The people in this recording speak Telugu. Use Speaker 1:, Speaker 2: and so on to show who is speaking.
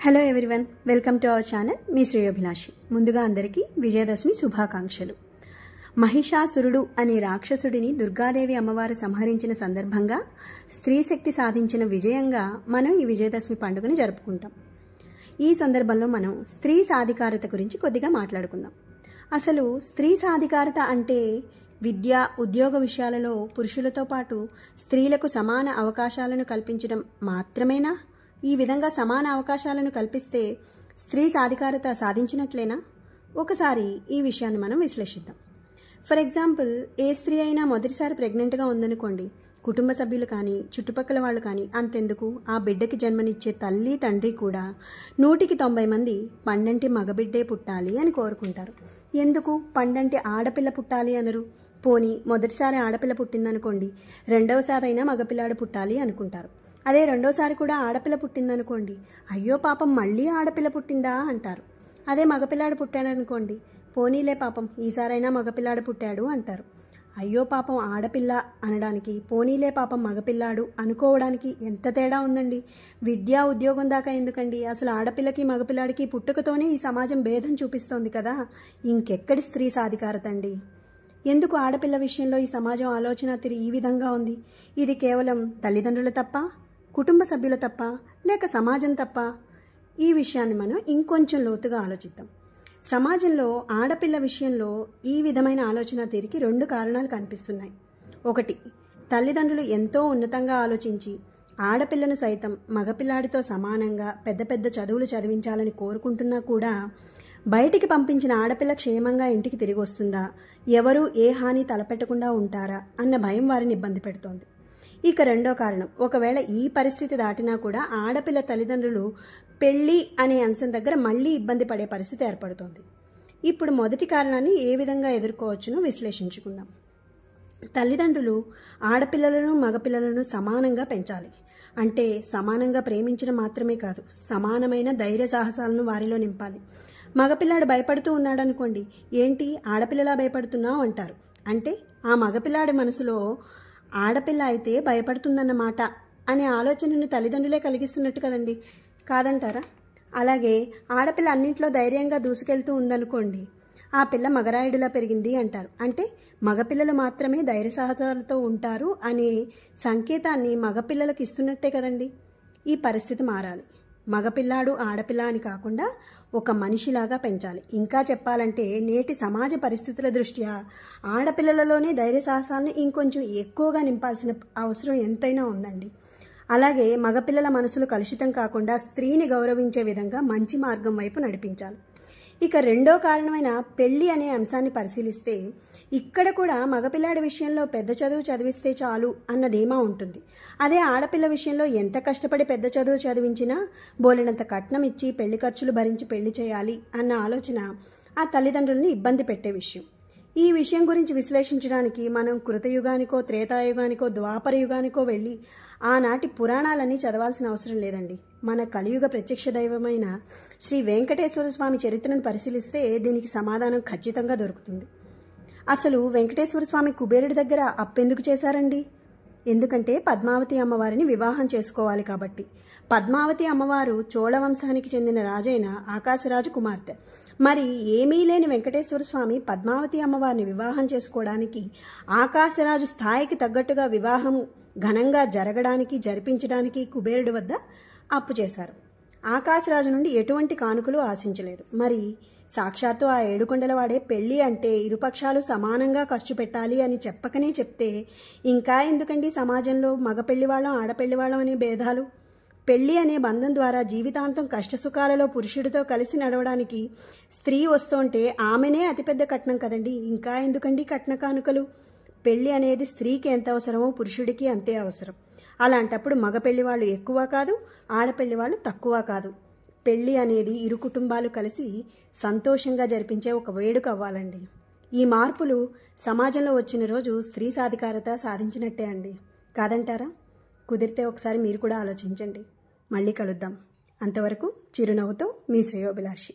Speaker 1: Hello everyone, welcome to our channel. మీ శ్రేయోభిలాషి. ముందుగా అందరికీ విజయదశమి శుభాకాంక్షలు. మహిషాసురుడు అనే రాక్షసుడిని దుర్గాదేవి అమ్మవారు సంహరించిన సందర్భంగా స్త్రీ శక్తి సాధించిన విజయంగా మనం ఈ విజయదశమి పండుగను జరుపుకుంటాం. ఈ సందర్భంలో మనం స్త్రీ సాధికారత గురించి కొద్దిగా మాట్లాడుకుందాం. అసలు స్త్రీ సాధికారత అంటే విద్య, ఉద్యోగ విషయాలలో పురుషులతో పాటు స్త్రీలకు సమాన అవకాశాలను కల్పించడం మాత్రమేనా? ఈ విధంగా సమాన అవకాశాలను కల్పిస్తే స్త్రీ సాధికారత సాధించినట్లేనా? ఒకసారి ఈ విషయాన్ని మనం విశ్లేషిద్దాం. ఫర్ ఎగ్జాంపుల్, ఏ స్త్రీ అయినా మొదటిసారి ప్రెగ్నెంట్గా ఉందనుకోండి, కుటుంబ సభ్యులు కానీ చుట్టుపక్కల వాళ్ళు కానీ అంతెందుకు ఆ బిడ్డకి జన్మనిచ్చే తల్లి తండ్రి కూడా 100కి 90 మంది పండంటి మగబిడ్డే పుట్టాలి అని కోరుకుంటారు. ఎందుకు పండంటి ఆడపిల్ల పుట్టాలి అనరు? పోనీ మొదటిసారి ఆడపిల్ల పుట్టిందనుకోండి, రెండవసారి అయినా మగపిల్లాడు పుట్టాలి అనుకుంటారు. అదే రెండోసారి కూడా ఆడపిల్ల పుట్టిందనుకోండి, అయ్యో పాపం మళ్ళీ ఆడపిల్ల పుట్టిందా అంటారు. అదే మగపిల్లాడు పుట్టాడనుకోండి, పోనీలే పాపం ఈసారైనా మగపిల్లాడు పుట్టాడు అంటారు. అయ్యో పాపం ఆడపిల్ల అనడానికి పోనీలే పాపం మగపిల్లాడు అనుకోవడానికి ఎంత తేడా ఉందండి. విద్యా ఉద్యోగం దాకా ఎందుకండి, అసలు ఆడపిల్లకి మగపిల్లాడికి పుట్టుకతోనే ఈ సమాజం భేదం చూపిస్తోంది కదా. ఇంకెక్కడి స్త్రీ సాధికారత అండి? ఎందుకు ఆడపిల్ల విషయంలో ఈ సమాజం ఆలోచన తీరు ఈ విధంగా ఉంది? ఇది కేవలం తల్లిదండ్రుల తప్ప, కుటుంబ సభ్యుల తప్ప, లేక సమాజం తప్ప? ఈ విషయాన్ని మనం ఇంకొంచెం లోతుగా ఆలోచిద్దాం. సమాజంలో ఆడపిల్ల విషయంలో ఈ విధమైన ఆలోచన తీరుకి 2 కారణాలు కనిపిస్తున్నాయి. ఒకటి, తల్లిదండ్రులు ఎంతో ఉన్నతంగా ఆలోచించి ఆడపిల్లను సైతం మగపిల్లాడితో సమానంగా పెద్ద పెద్ద చదువులు చదివించాలని కోరుకుంటున్నా కూడా బయటికి పంపించిన ఆడపిల్ల క్షేమంగా ఇంటికి తిరిగి వస్తుందా, ఎవరూ ఏ హాని తలపెట్టకుండా ఉంటారా అన్న భయం వారిని ఇబ్బంది పెడుతోంది. ఇక రెండో కారణం, ఒకవేళ ఈ పరిస్థితి దాటినా కూడా ఆడపిల్ల తల్లిదండ్రులు పెళ్లి అనే అంశం దగ్గర మళ్ళీ ఇబ్బంది పడే పరిస్థితి ఏర్పడుతోంది. ఇప్పుడు మొదటి కారణాన్ని ఏ విధంగా ఎదుర్కోవచ్చునో విశ్లేషించుకుందాం. తల్లిదండ్రులు ఆడపిల్లలను మగపిల్లలను సమానంగా పెంచాలి. అంటే సమానంగా ప్రేమించడం మాత్రమే కాదు, సమానమైన ధైర్య సాహసాలను వారిలో నింపాలి. మగపిల్లాడు భయపడుతూ ఉన్నాడనుకోండి, ఏంటి ఆడపిల్లలా భయపడుతున్నావు అంటారు. అంటే ఆ మగపిల్లాడి మనసులో ఆడపిల్ల అయితే భయపడుతుందన్నమాట అనే ఆలోచనను తల్లిదండ్రులే కలిగిస్తున్నట్టు కదండి, కాదంటారా? అలాగే ఆడపిల్ల అన్నింట్లో ధైర్యంగా దూసుకెళ్తూ ఉందనుకోండి, ఆ పిల్ల మగరాయుడులా పెరిగింది అంటారు. అంటే మగపిల్లలు మాత్రమే ధైర్య సాహసాలతో ఉంటారు అనే సంకేతాన్ని మగపిల్లలకు ఇస్తున్నట్టే కదండి. ఈ పరిస్థితి మారాలి. మగపిల్లాడు ఆడపిల్ల అని కాకుండా ఒక మనిషిలాగా పెంచాలి. ఇంకా చెప్పాలంటే నేటి సమాజ పరిస్థితుల దృష్ట్యా ఆడపిల్లలలోనే ధైర్య సాహసాలను ఇంకొంచెం ఎక్కువగా నింపాల్సిన అవసరం ఎంతైనా ఉందండి. అలాగే మగపిల్లల మనసులు కలుషితం కాకుండా స్త్రీని గౌరవించే విధంగా మంచి మార్గం వైపు నడిపించాలి. ఇక రెండో కారణమైన పెళ్లి అనే అంశాన్ని పరిశీలిస్తే ఇక్కడ కూడా మగపిల్లాడి విషయంలో పెద్ద చదువు చదివిస్తే చాలు అన్న ధీమా ఉంటుంది. అదే ఆడపిల్ల విషయంలో ఎంత కష్టపడి పెద్ద చదువు చదివించినా బోలెనంత కట్నం ఇచ్చి పెళ్లి ఖర్చులు భరించి పెళ్లి చేయాలి అన్న ఆలోచన ఆ తల్లిదండ్రులను ఇబ్బంది పెట్టే విషయం. ఈ విషయం గురించి విశ్లేషించడానికి మనం కృతయుగానికో త్రేతాయుగానికో ద్వాపర యుగానికో వెళ్ళి ఆనాటి పురాణాలన్నీ చదవాల్సిన అవసరం లేదండి. మన కలియుగ ప్రత్యక్ష దైవమైన శ్రీ వెంకటేశ్వర స్వామి చరిత్రను పరిశీలిస్తే దీనికి సమాధానం ఖచ్చితంగా దొరుకుతుంది. అసలు వెంకటేశ్వర స్వామి కుబేరుడి దగ్గర అప్పెందుకు చేశారండి? ఎందుకంటే పద్మావతి అమ్మవారిని వివాహం చేసుకోవాలి కాబట్టి. పద్మావతి అమ్మవారు చోళ వంశానికి చెందిన రాజైన ఆకాశరాజు కుమార్తె. మరి ఏమీ లేని వెంకటేశ్వర స్వామి పద్మావతి అమ్మవారిని వివాహం చేసుకోవడానికి ఆకాశరాజు స్థాయికి తగ్గట్టుగా వివాహం ఘనంగా జరిపించడానికి కుబేరుడి వద్ద అప్పు చేశారు. ఆకాశరాజు నుండి ఎటువంటి కానుకలు ఆశించలేదు. మరి సాక్షాత్తు ఆ ఏడుకొండలవాడే పెళ్లి అంటే ఇరుపక్షాలు సమానంగా ఖర్చు పెట్టాలి అని చెప్పకనే చెప్తే ఇంకా ఎందుకండి సమాజంలో మగ పెళ్లివాళ్ళం ఆడపెళ్లివాళ్ళం అనే భేదాలు? పెళ్లి అనే బంధం ద్వారా జీవితాంతం కష్టసుఖాలలో పురుషుడితో కలిసి నడవడానికి స్త్రీ వస్తుంటే ఆమెనే అతిపెద్ద కట్నం కదండి. ఇంకా ఎందుకండి కట్న కానుకలు? పెళ్లి అనేది స్త్రీకి ఎంత అవసరమో పురుషుడికి అంతే అవసరం. అలాంటప్పుడు మగ పెళ్లివాళ్ళు ఎక్కువ కాదు, ఆడపెళ్లివాళ్ళు తక్కువ కాదు. పెళ్లి అనేది ఇరు కుటుంబాలు కలిసి సంతోషంగా జరిపించే ఒక వేడుక అవ్వాలండి. ఈ మార్పులు సమాజంలో వచ్చిన రోజు స్త్రీ సాధికారత సాధించినట్టే అండి, కాదంటారా? కుదిరితే ఒకసారి మీరు కూడా ఆలోచించండి. మళ్ళీ కలుద్దాం. అంతవరకు చిరునవ్వుతో మీ శ్రేయోభిలాషి.